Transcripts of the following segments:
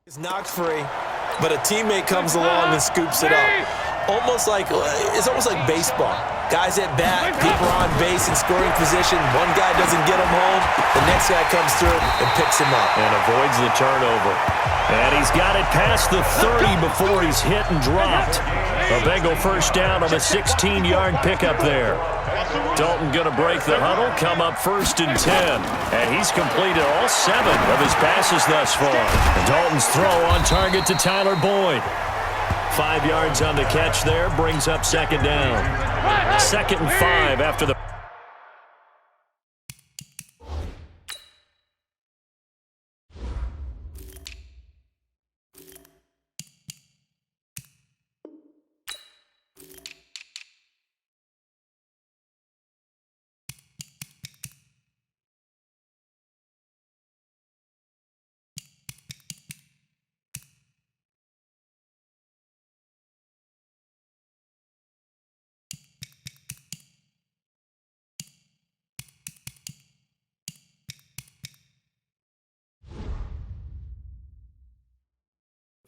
It's knocked free, but a teammate comes along and scoops it up. It's almost like baseball. Guys at bat, people are on base in scoring position. One guy doesn't get him home. The next guy comes through and picks him up. And avoids the turnover. And he's got it past the 30 before he's hit and dropped. A Bengal first down on a 16-yard pickup there. Dalton going to break the huddle, come up 1st and 10. And he's completed all 7 of his passes thus far. Dalton's throw on target to Tyler Boyd. 5 yards on the catch there, brings up 2nd down. 2nd and 5 after the...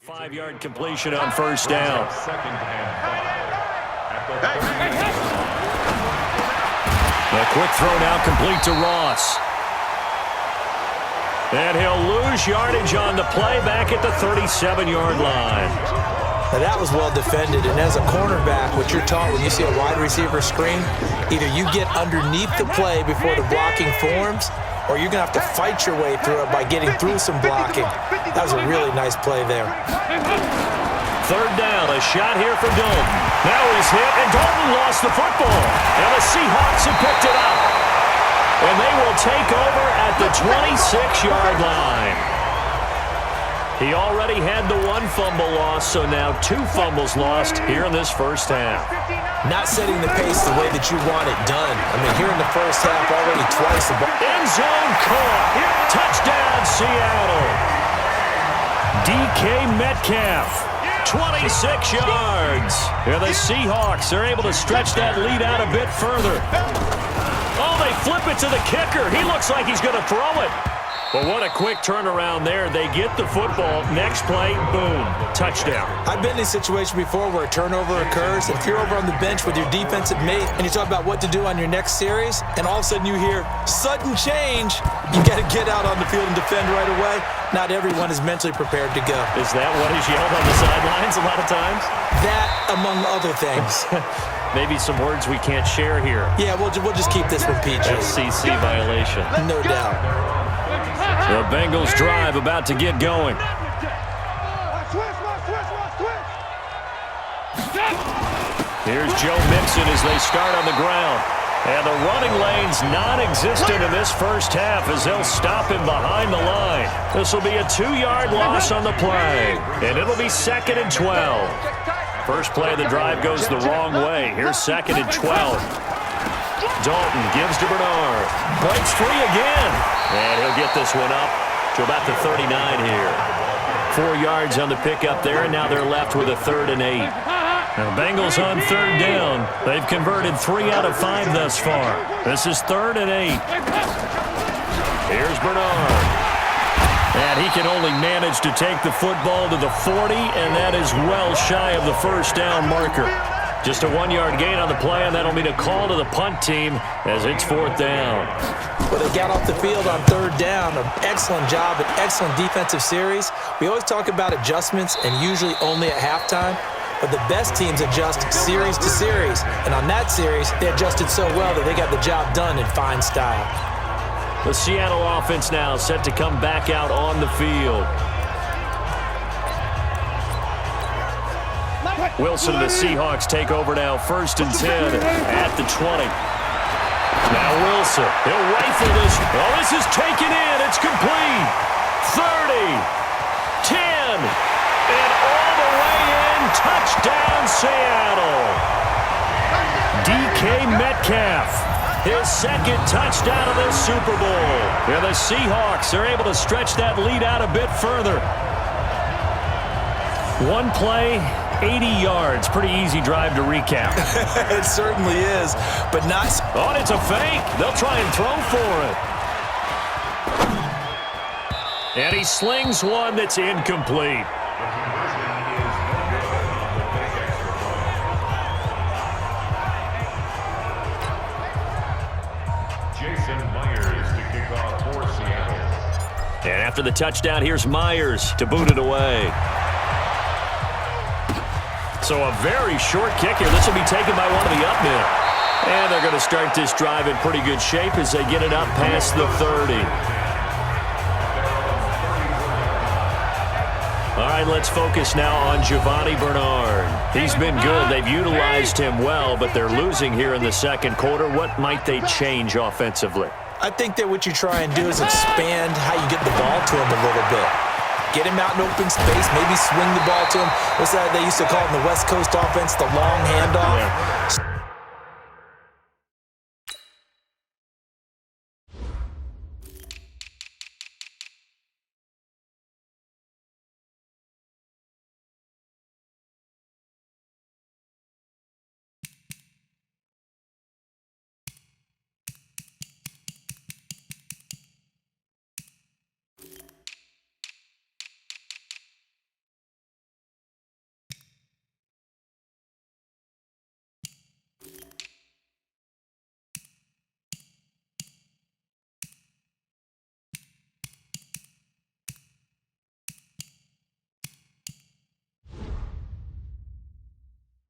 Five-yard completion on 1st down. A quick throw now complete to Ross. And he'll lose yardage on the play back at the 37-yard line. Now that was well defended, and as a cornerback, what you're taught when you see a wide receiver screen, either you get underneath the play before the blocking forms, or you're going to have to fight your way through it by getting through some blocking. That was a really nice play there. 3rd down, a shot here for Dalton. Now he's hit, and Dalton lost the football. And the Seahawks have picked it up. And they will take over at the 26-yard line. He already had the 1 fumble loss, so now 2 fumbles lost here in this first half. Not setting the pace the way that you want it done. I mean, here in the first half, already twice the ball. End zone caught. Touchdown, Seattle. DK Metcalf, 26 yards. And the Seahawks are able to stretch that lead out a bit further. Oh, they flip it to the kicker. He looks like he's going to throw it. But what a quick turnaround there. They get the football. Next play, boom, touchdown. I've been in a situation before where a turnover occurs. If you're over on the bench with your defensive mate and you talk about what to do on your next series, and all of a sudden you hear sudden change, you got to get out on the field and defend right away. Not everyone is mentally prepared to go. Is that what is yelled on the sidelines a lot of times? That, among other things. Maybe some words we can't share here. Yeah, we'll just keep this one PG. FCC violation. No doubt. The Bengals drive about to get going. Here's Joe Mixon as they start on the ground. And the running lane's non-existent in this first half as they'll stop him behind the line. This will be a 2-yard loss on the play. And it'll be 2nd and 12. First play of the drive goes the wrong way. Here's 2nd and 12. Dalton gives to Bernard. Breaks free again. And he'll get this one up to about the 39 here. 4 yards on the pickup there, and now they're left with a 3rd and 8. Now Bengals on 3rd down. They've converted 3 out of 5 thus far. This is 3rd and 8. Here's Bernard. And he can only manage to take the football to the 40, and that is well shy of the first down marker. Just a 1-yard gain on the play, and that'll mean a call to the punt team as it's 4th down. Well, they got off the field on 3rd down. An excellent job, an excellent defensive series. We always talk about adjustments, and usually only at halftime. But the best teams adjust series to series. And on that series, they adjusted so well that they got the job done in fine style. The Seattle offense now set to come back out on the field. Wilson and the Seahawks take over now, 1st and 10 at the 20. Now Wilson, he'll rifle this. Oh, this is taken in. It's complete. 30, 10, and all the way in. Touchdown, Seattle. DK Metcalf, his 2nd touchdown of this Super Bowl. And the Seahawks are able to stretch that lead out a bit further. One play, 80 yards. Pretty easy drive to recap. It certainly is, but not... Oh, and it's a fake. They'll try and throw for it. And he slings one that's incomplete. And after the touchdown, here's Myers to boot it away. So a very short kick here. This will be taken by one of the up men. And they're going to start this drive in pretty good shape as they get it up past the 30. All right, let's focus now on Giovanni Bernard. He's been good. They've utilized him well, but they're losing here in the second quarter. What might they change offensively? I think that what you try and do is expand how you get the ball to him a little bit. Get him out in open space, maybe swing the ball to him. What's that they used to call it in the West Coast offense, the long handoff? Yeah.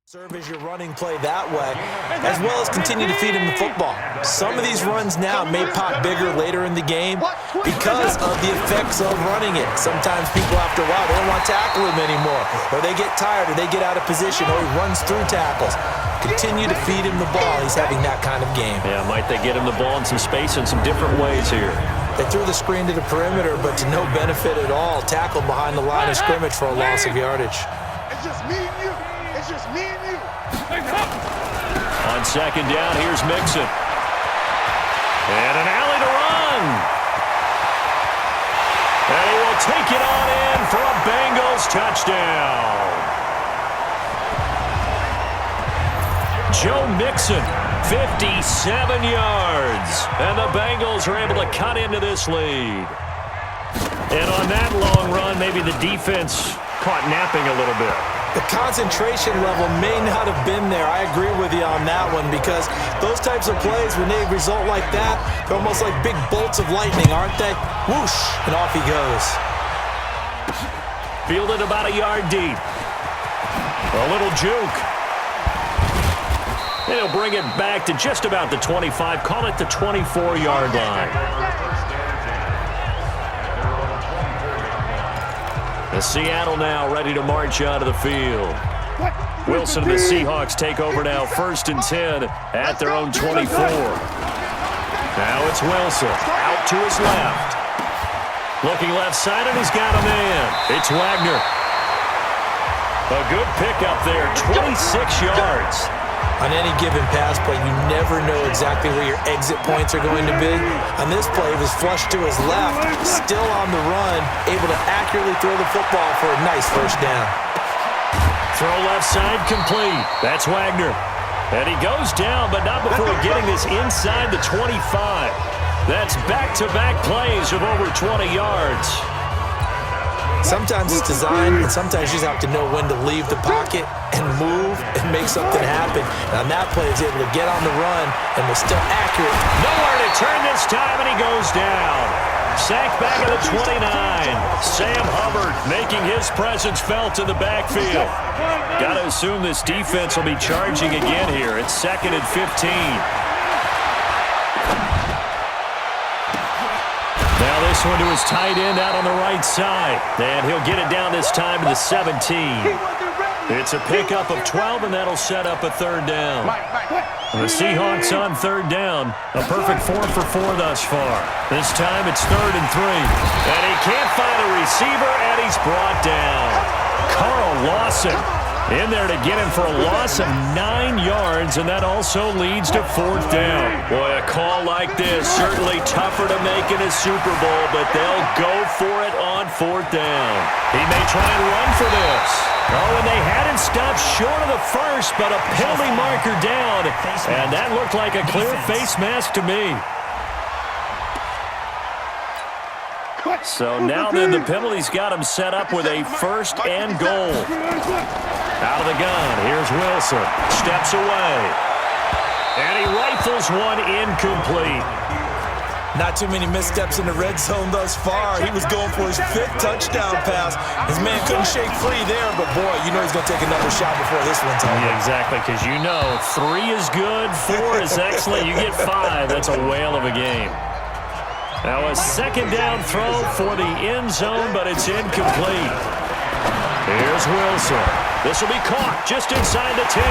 Serve as your running play that way, as well as continue to feed him the football. Some of these runs now may pop bigger later in the game because of the effects of running it. Sometimes people, after a while, they don't want to tackle him anymore, or they get tired, or they get out of position, or he runs through tackles. Continue to feed him the ball. He's having that kind of game. Yeah, might they get him the ball in some space in some different ways here? They threw the screen to the perimeter, but to no benefit at all. Tackled behind the line of scrimmage for a loss of yardage. It's just me and you. It's just me and you. On second down, here's Mixon. And an alley to run. And he will take it on in for a Bengals touchdown. Joe Mixon, 57 yards. And the Bengals are able to cut into this lead. And on that long run, maybe the defense caught napping a little bit. The concentration level may not have been there. I agree with you on that one because those types of plays, when they result like that, they're almost like big bolts of lightning, aren't they? Whoosh, and off he goes. Fielded about a yard deep. A little juke. And he'll bring it back to just about the 25. Call it the 24-yard line. The Seattle now ready to march out of the field. Wilson and the Seahawks take over now, 1st and 10 at their own 24. Now it's Wilson out to his left. Looking left side, and he's got a man. It's Wagner. A good pickup there, 26 yards. On any given pass play, you never know exactly where your exit points are going to be. On this play, he was flushed to his left, still on the run, able to accurately throw the football for a nice first down. Throw left side complete. That's Wagner. And he goes down, but not before getting this inside the 25. That's back-to-back plays of over 20 yards. Sometimes it's designed, and sometimes you just have to know when to leave the pocket and move and make something happen. And on that play, he's able to get on the run and was still accurate. Nowhere to turn this time, and he goes down. Sacked back at the 29. Sam Hubbard making his presence felt in the backfield. Got to assume this defense will be charging again here. It's 2nd and 15. Now this one to his tight end out on the right side. And he'll get it down this time to the 17. It's a pickup of 12, and that'll set up a 3rd down. The Seahawks on 3rd down. A perfect 4 for 4 thus far. This time it's 3rd and 3. And he can't find a receiver, and he's brought down. Carl Lawson in there to get him for a loss of 9 yards, and that also leads to 4th down. Boy, a call like this, certainly tougher to make in a Super Bowl, but they'll go for it on 4th down. He may try and run for this. Oh, and they had him stopped short of the first, but a penalty marker down, and that looked like a clear face mask to me. So now then the penalty's got him set up with a first and goal. Out of the gun, here's Wilson. Steps away. And he rifles one incomplete. Not too many missteps in the red zone thus far. He was going for his 5th touchdown pass. His man couldn't shake free there, but boy, you know he's going to take another shot before this one's over. Yeah, exactly, because you know 3 is good, 4 is excellent. You get 5, that's a whale of a game. Now a second down throw for the end zone, but it's incomplete. Here's Wilson. This will be caught just inside the 10.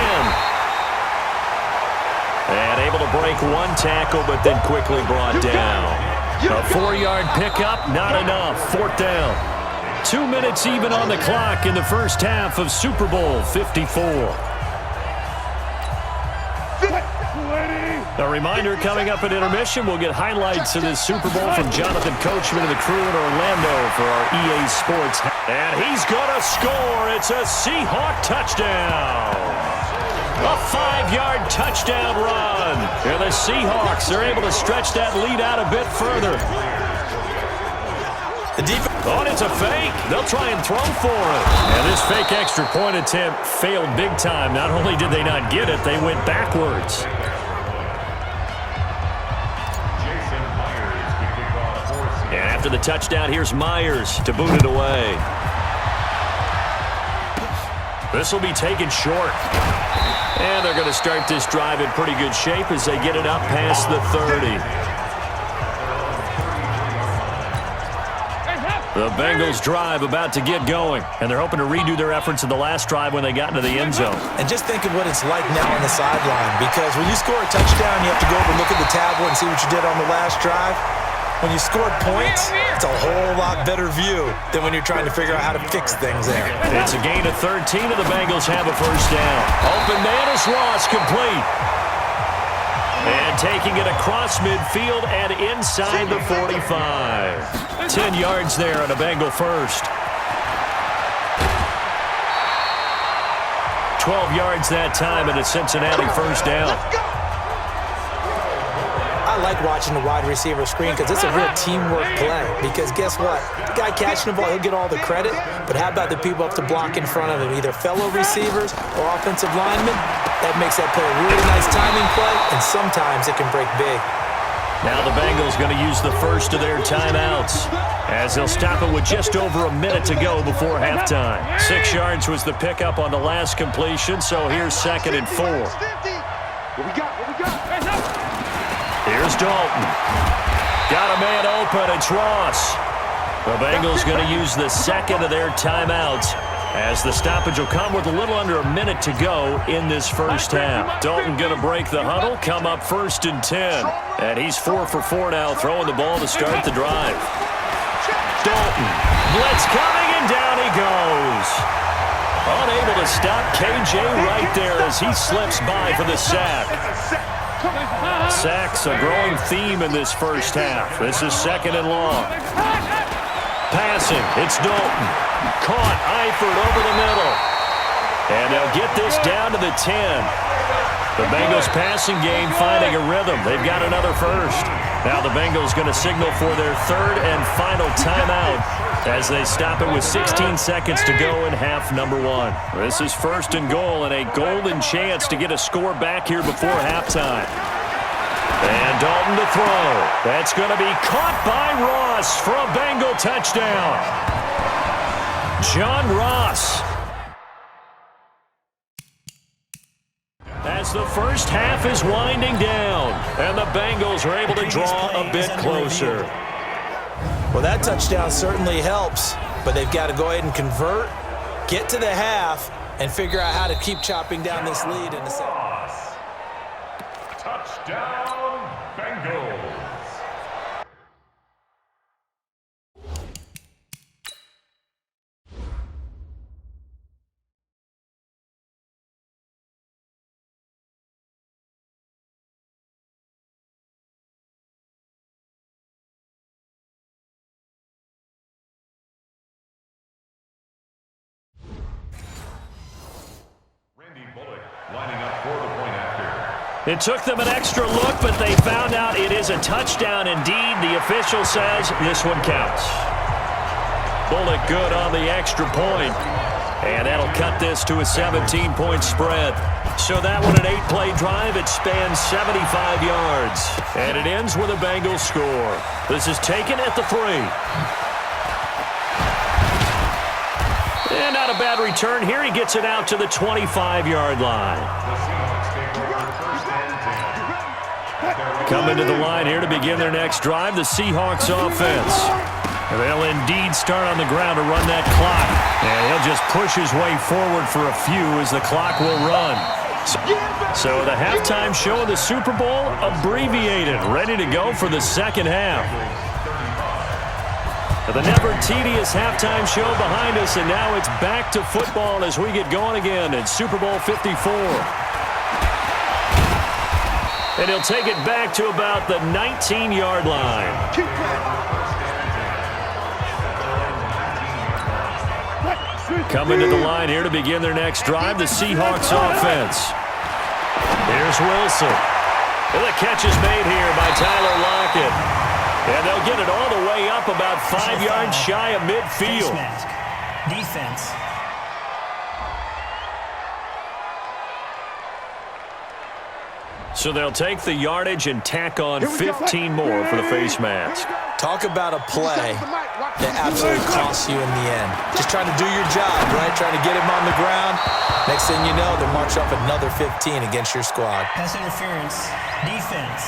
And able to break one tackle, but then quickly brought down. A 4-yard pickup, not enough. 4th down. 2 minutes even on the clock in the first half of Super Bowl 54. A reminder, coming up at intermission, we'll get highlights of this Super Bowl from Jonathan Coachman and the crew in Orlando for our EA Sports. And he's going to score. It's a Seahawk touchdown. A 5-yard touchdown run. And the Seahawks are able to stretch that lead out a bit further. The defense. Oh, it's a fake. They'll try and throw for it. And this fake extra point attempt failed big time. Not only did they not get it, they went backwards. And after the touchdown, here's Myers to boot it away. This will be taken short. And they're going to start this drive in pretty good shape as they get it up past the 30. The Bengals drive about to get going, and they're hoping to redo their efforts in the last drive when they got into the end zone. And just think of what it's like now on the sideline, because when you score a touchdown, you have to go over and look at the tablet and see what you did on the last drive. When you scored points, it's a whole lot better view than when you're trying to figure out how to fix things there. It's a gain of 13, and the Bengals have a first down. Open man is Ross, complete. And taking it across midfield and inside the 45. 10 yards there on a Bengal first. 12 yards that time and a Cincinnati first down. I like watching the wide receiver screen because it's a real teamwork play. Because guess what? The guy catching the ball, he'll get all the credit. But how about the people up to block in front of him? Either fellow receivers or offensive linemen. That makes that play a really nice timing play, and sometimes it can break big. Now the Bengals going to use the first of their timeouts as they'll stop it with just over a minute to go before halftime. 6 yards was the pickup on the last completion, so here's 2nd and 4. What we got? Here's Dalton. Got a man open. It's Ross. The Bengals going to use the second of their timeouts as the stoppage will come with a little under a minute to go in this first half. Dalton going to break the huddle, come up 1st and 10. And he's 4 for 4 now, throwing the ball to start the drive. Dalton. Blitz coming, and down he goes. Unable to stop KJ right there as he slips by for the sack. Sacks a growing theme in this first half. This is 2nd and long. Passing, it's Dalton. Caught, Eifert over the middle. And they'll get this down to the 10. The Bengals passing game finding a rhythm. They've got another first. Now the Bengals going to signal for their 3rd and final timeout as they stop it with 16 seconds to go in half number 1. This is 1st and goal and a golden chance to get a score back here before halftime. And Dalton to throw. That's going to be caught by Ross for a Bengal touchdown. John Ross. As the first half is winding down, and the Bengals are able to draw a bit closer. Well, that touchdown certainly helps, but they've got to go ahead and convert, get to the half, and figure out how to keep chopping down this lead in the second. Touchdown, Bengals. Lining up for the point after. It took them an extra look, but they found out it is a touchdown indeed. The official says this one counts. Bullet good on the extra point. And that'll cut this to a 17-point spread. So that one, an 8-play drive. It spans 75 yards. And it ends with a Bengals score. This is taken at the 3. And not a bad return here. He gets it out to the 25-yard line. Coming to the line here to begin their next drive, the Seahawks offense. They'll indeed start on the ground to run that clock. And he'll just push his way forward for a few as the clock will run. So the halftime show of the Super Bowl abbreviated, ready to go for the second half. The never tedious halftime show behind us, and now it's back to football as we get going again in Super Bowl 54. And he'll take it back to about the 19-yard line. Coming to the line here to begin their next drive, the Seahawks offense. Here's Wilson. And the catch is made here by Tyler Lockett. And they'll get it all the way up about 5 yards shy of midfield. Defense. So they'll take the yardage and tack on 15 more for the face mask. Talk about a play that absolutely costs you in the end. Just trying to do your job, right? Trying to get him on the ground. Next thing you know, they'll march up another 15 against your squad. Pass interference. Defense.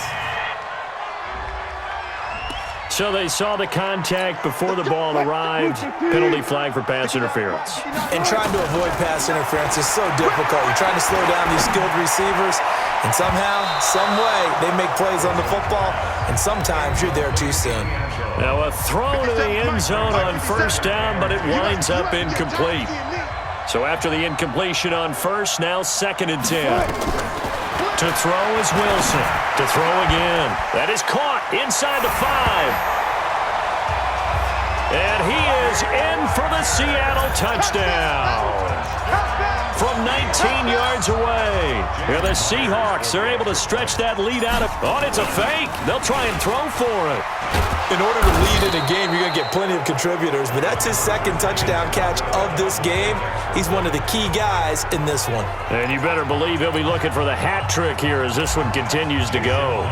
So they saw the contact before the ball arrived. Penalty flag for pass interference. And trying to avoid pass interference is so difficult. You're trying to slow down these skilled receivers, and somehow, some way, they make plays on the football, and sometimes you're there too soon. Now a throw to the end zone on first down, but it winds up incomplete. So after the incompletion on first, now 2nd and 10. To throw is Wilson. To throw again. That is caught inside the 5. And he is in for the Seattle touchdown. From 19 yards away. Here the Seahawks are able to stretch that lead out. It's a fake. They'll try and throw for it. In order to lead in a game, you're going to get plenty of contributors, but that's his 2nd touchdown catch of this game. He's one of the key guys in this one. And you better believe he'll be looking for the hat trick here as this one continues to go.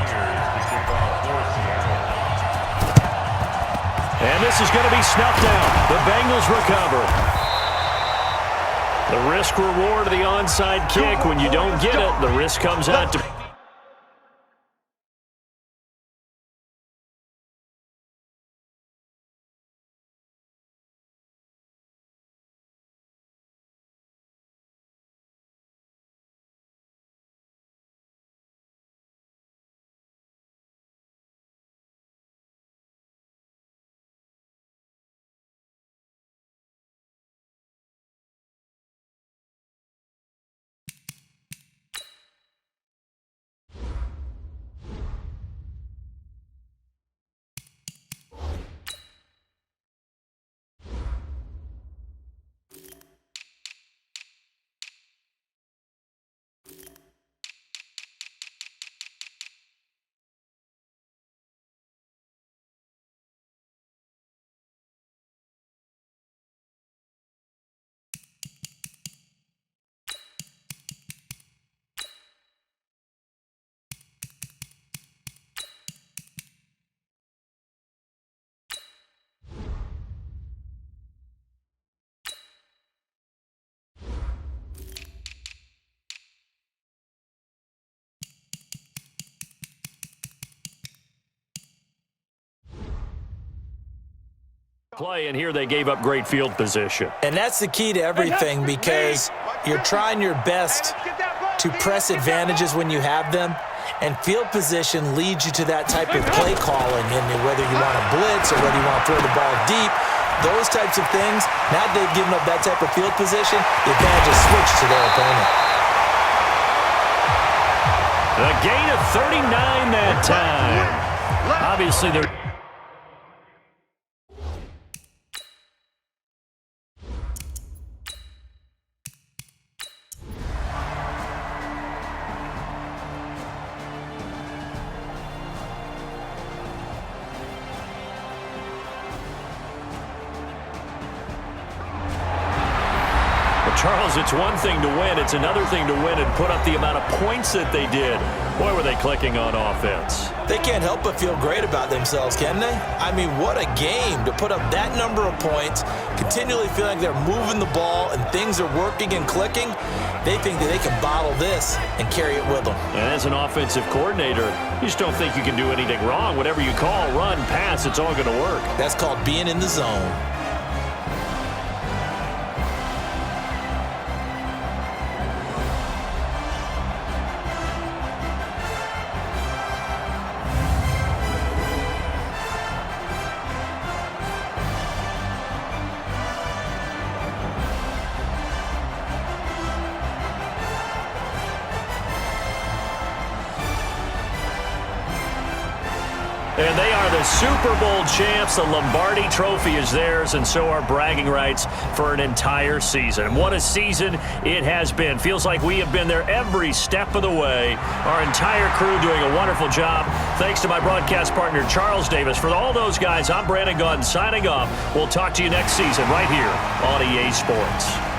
And this is going to be snuffed out. The Bengals recover. The risk reward of the onside kick. When you don't get it, the risk comes out to... play, and here they gave up great field position. And that's the key to everything, because you're trying your best to press advantages when you have them, and field position leads you to that type of play calling, and whether you want to blitz or whether you want to throw the ball deep, those types of things. Now that they've given up that type of field position, the advantage is switched to their opponent. A gain of 39 that time. Obviously, they're... Well, Charles, it's one thing to win. It's another thing to win and put up the amount of points that they did. Boy, were they clicking on offense. They can't help but feel great about themselves, can they? I mean, what a game to put up that number of points, continually feeling like they're moving the ball and things are working and clicking. They think that they can bottle this and carry it with them. And as an offensive coordinator, you just don't think you can do anything wrong. Whatever you call, run, pass, it's all going to work. That's called being in the zone. And they are the Super Bowl champs. The Lombardi Trophy is theirs, and so are bragging rights for an entire season. What a season it has been. Feels like we have been there every step of the way. Our entire crew doing a wonderful job. Thanks to my broadcast partner, Charles Davis. For all those guys, I'm Brandon Gaudin signing off. We'll talk to you next season right here on EA Sports.